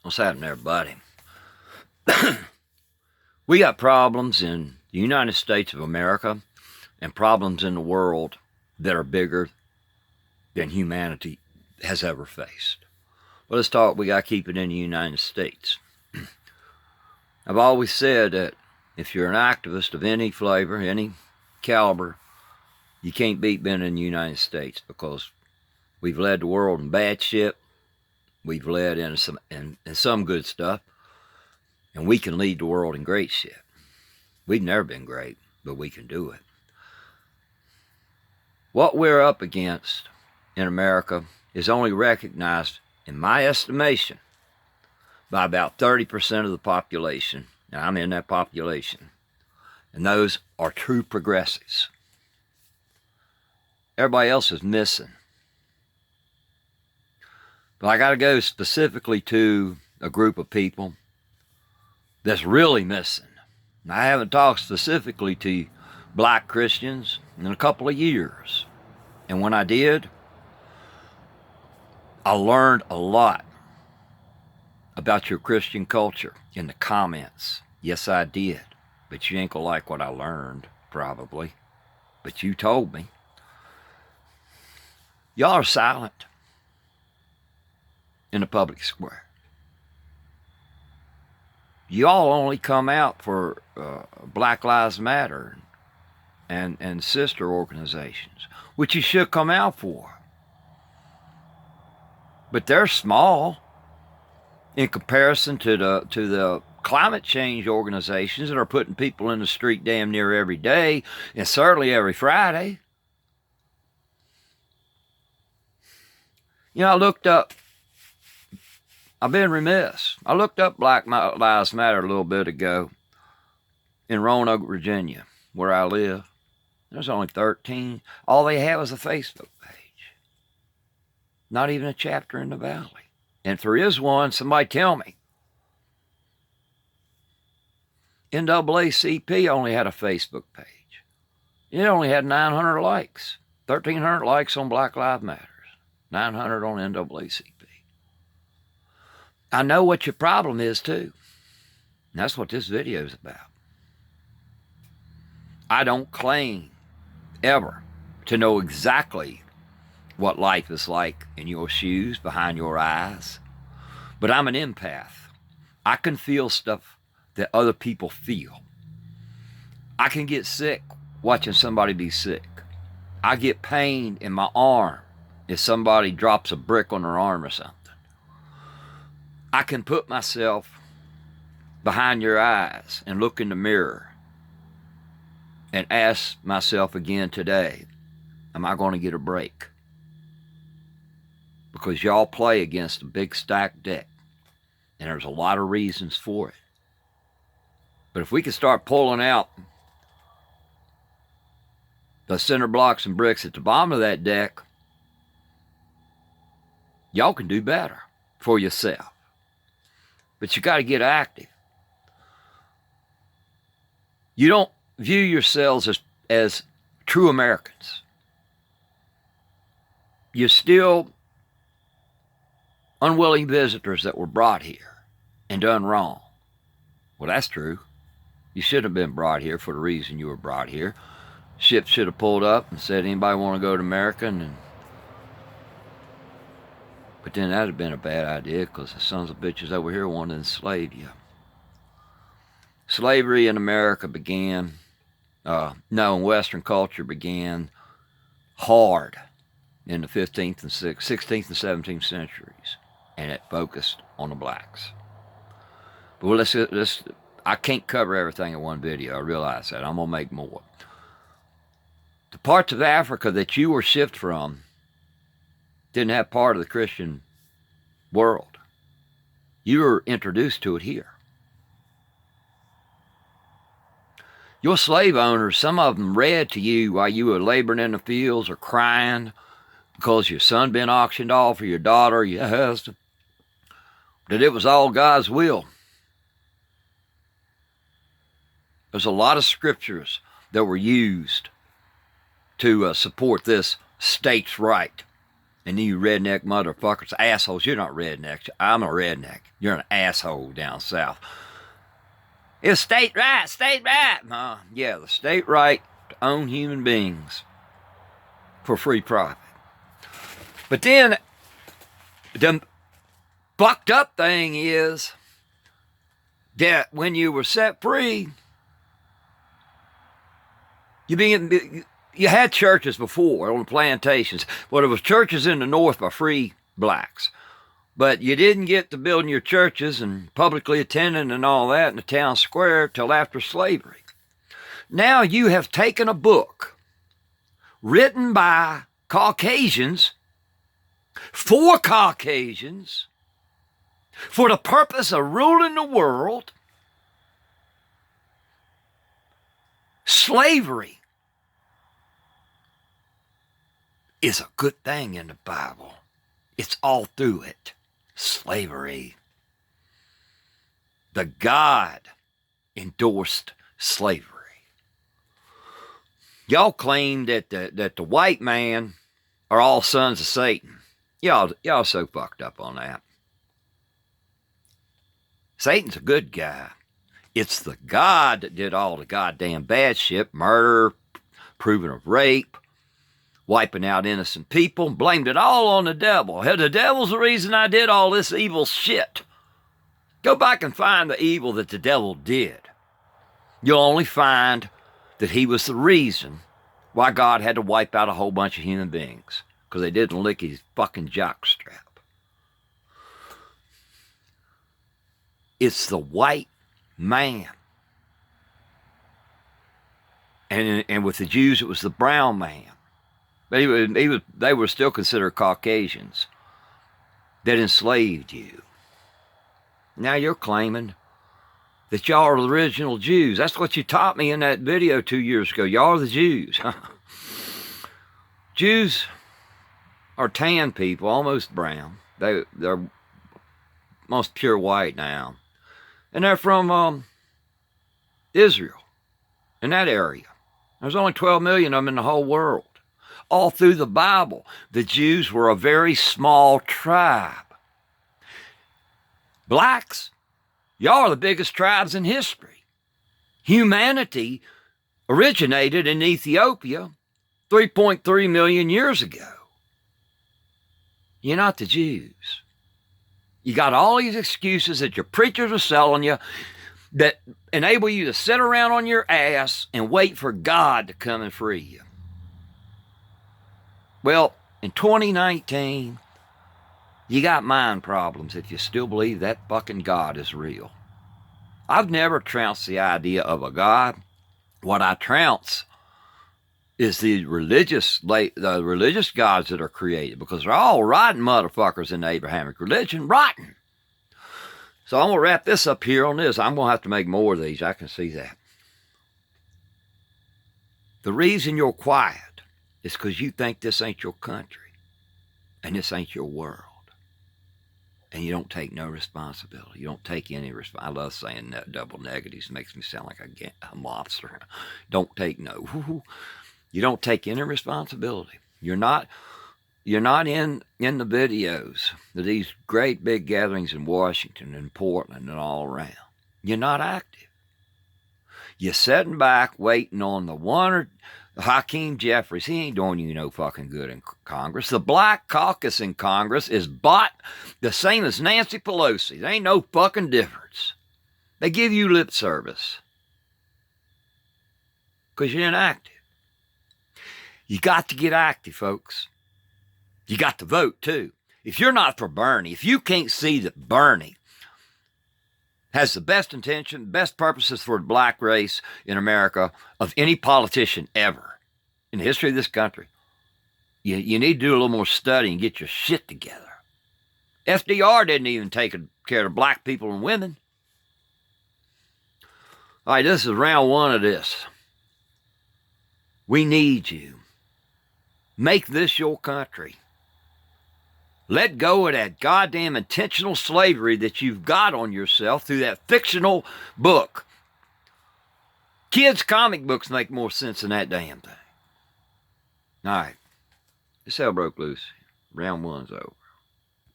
What's happening, everybody? We got problems in the United States of America and problems in the world that are bigger than humanity has ever faced. Well, let's talk. We got to keep it in the United States. I've always said that if you're an activist of any flavor, any caliber, you can't beat being in the United States because we've led the world in bad shit. We've led in some good stuff. And we can lead the world in great shit. We've never been great, but we can do it. What we're up against in America is only recognized, in my estimation, by about 30% of the population. Now, I'm in that population. And those are true progressives. Everybody else is missing. But I got to go specifically to a group of people that's really missing. I haven't talked specifically to black Christians in a couple of years. And when I did, I learned a lot about your Christian culture in the comments. Yes, I did. But you ain't gonna like what I learned, probably. But you told me. Y'all are silent in the public square. Y'all only come out for Black Lives Matter and sister organizations, which you should come out for. But they're small in comparison to the climate change organizations that are putting people in the street damn near every day, and certainly every Friday. You know, I looked up, I've been remiss. I looked up Black Lives Matter a little bit ago in Roanoke, Virginia, where I live. There's only 13. All they have is a Facebook page. Not even a chapter in the Valley. And if there is one, somebody tell me. NAACP only had a Facebook page. It only had 900 likes. 1,300 likes on Black Lives Matters. 900 on NAACP. I know what your problem is, too. And that's what this video is about. I don't claim ever to know exactly what life is like in your shoes, behind your eyes. But I'm an empath. I can feel stuff that other people feel. I can get sick watching somebody be sick. I get pain in my arm if somebody drops a brick on their arm or something. I can put myself behind your eyes and look in the mirror and ask myself again today, am I going to get a break? Because y'all play against a big stacked deck, and there's a lot of reasons for it. But if we can start pulling out the center blocks and bricks at the bottom of that deck, y'all can do better for yourself. But you got to get active. You don't view yourselves as true Americans. You're still unwilling visitors that were brought here and done wrong. Well, that's true. You should have been brought here for the reason you were brought here. Ship should have pulled up and said, anybody want to go to America? But then that would have been a bad idea because the sons of bitches over here want to enslave you. Slavery in America began, in Western culture began hard in the 15th and 16th and 17th centuries, and it focused on the blacks. But let's I can't cover everything in one video. I realize that. I'm going to make more. The parts of Africa that you were shipped from didn't have part of the Christian world. You were introduced to it here. Your slave owners, some of them read to you while you were laboring in the fields or crying because your son been auctioned off or your daughter or your husband, that it was all God's will. There's a lot of scriptures that were used to support this states' right And you redneck motherfuckers, assholes, you're not rednecks. I'm a redneck. You're an asshole down south. It's state right, state right. Yeah, the state right to own human beings for free profit. But then, the fucked up thing is that when you were set free, you had churches before on the plantations. Well, there was churches in the north by free blacks. But you didn't get to building your churches and publicly attending and all that in the town square till after slavery. Now you have taken a book written by Caucasians, for Caucasians, for the purpose of ruling the world. Slavery is a good thing in the Bible. It's all through it. Slavery. The God endorsed slavery. Y'all claim that the white man are all sons of Satan. Y'all so fucked up on that. Satan's a good guy. It's the God that did all the goddamn bad shit, murder, proving of rape, wiping out innocent people, blamed it all on the devil. Hell, the devil's the reason I did all this evil shit. Go back and find the evil that the devil did. You'll only find that he was the reason why God had to wipe out a whole bunch of human beings, because they didn't lick his fucking jockstrap. It's the white man. And with the Jews, it was the brown man. But they were still considered Caucasians that enslaved you. Now you're claiming that y'all are the original Jews. That's what you taught me in that video 2 years ago. Y'all are the Jews. Jews are tan people, almost brown. They're most pure white now. And they're from Israel, in that area. There's only 12 million of them in the whole world. All through the Bible, the Jews were a very small tribe. Blacks, y'all are the biggest tribes in history. Humanity originated in Ethiopia 3.3 million years ago. You're not the Jews. You got all these excuses that your preachers are selling you that enable you to sit around on your ass and wait for God to come and free you. Well, in 2019, you got mind problems if you still believe that fucking God is real. I've never trounced the idea of a God. What I trounce is the religious gods that are created, because they're all rotten motherfuckers in the Abrahamic religion. Rotten. So I'm going to wrap this up here on this. I'm going to have to make more of these. I can see that. The reason you're quiet is because you think this ain't your country and this ain't your world. And you don't take no responsibility. You don't take any responsibility. I love saying double negatives. It makes me sound like a monster. Don't take no. You don't take any responsibility. You're not in the videos of these great big gatherings in Washington and Portland and all around. You're not active. You're sitting back waiting on the one or Hakeem Jeffries. He ain't doing you no fucking good in Congress. The Black Caucus in Congress is bought the same as Nancy Pelosi. There ain't no fucking difference. They give you lip service because you're inactive. You got to get active, folks. You got to vote, too. If you're not for Bernie, if you can't see that Bernie has the best intention, best purposes for the black race in America of any politician ever in the history of this country, you need to do a little more study and get your shit together. FDR didn't even take care of black people and women. All right, this is round one of this. We need you. Make this your country. Let go of that goddamn intentional slavery that you've got on yourself through that fictional book. Kids' comic books make more sense than that damn thing. All right. This hell broke loose. Round one's over.